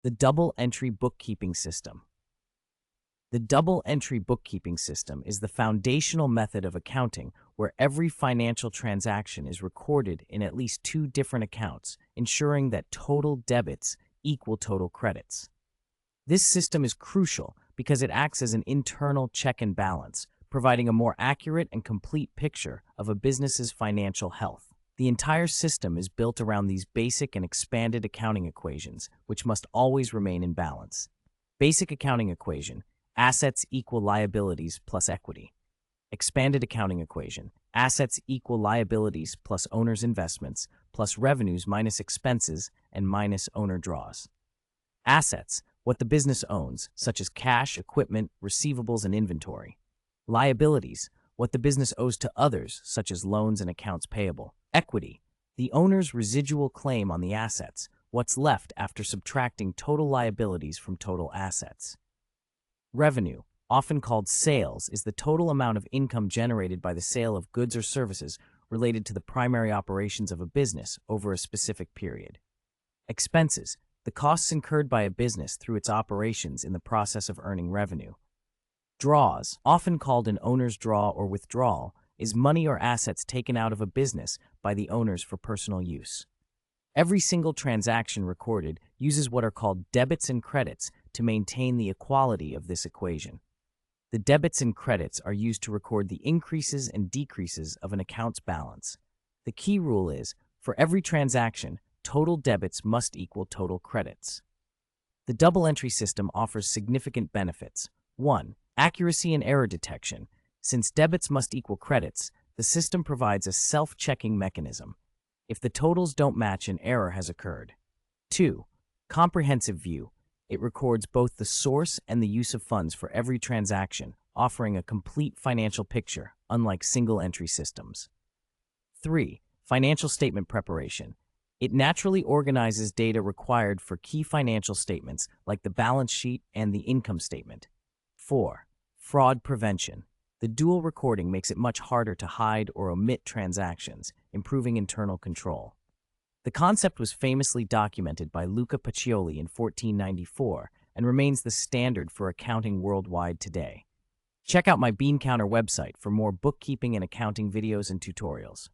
The double entry bookkeeping system. The double entry bookkeeping system is the foundational method of accounting where every financial transaction is recorded in at least two different accounts, ensuring that total debits equal total credits. This system is crucial because it acts as an internal check and balance, providing a more accurate and complete picture of a business's financial health. The entire system is built around these basic and expanded accounting equations, which must always remain in balance. Basic accounting equation: assets equal liabilities plus equity. Expanded accounting equation: assets equal liabilities plus owner's investments plus revenues minus expenses and minus owner draws. Assets: what the business owns, such as cash, equipment, receivables, and inventory. Liabilities: what the business owes to others, such as loans and accounts payable. Equity: the owner's residual claim on the assets, what's left after subtracting total liabilities from total assets. Revenue, often called sales, is the total amount of income generated by the sale of goods or services related to the primary operations of a business over a specific period. Expenses: the costs incurred by a business through its operations in the process of earning revenue. Draws, often called an owner's draw or withdrawal, is money or assets taken out of a business by the owners for personal use. Every single transaction recorded uses what are called debits and credits to maintain the equality of this equation. The debits and credits are used to record the increases and decreases of an account's balance. The key rule is, for every transaction, total debits must equal total credits. The double entry system offers significant benefits. 1. Accuracy and error detection. Since debits must equal credits, the system provides a self-checking mechanism. If the totals don't match, an error has occurred. 2. Comprehensive view. It records both the source and the use of funds for every transaction, offering a complete financial picture, unlike single-entry systems. 3. Financial statement preparation. It naturally organizes data required for key financial statements like the balance sheet and the income statement. 4. Fraud prevention. The dual recording makes it much harder to hide or omit transactions, improving internal control. The concept was famously documented by Luca Pacioli in 1494 and remains the standard for accounting worldwide today. Check out my Bean Counter website for more bookkeeping and accounting videos and tutorials.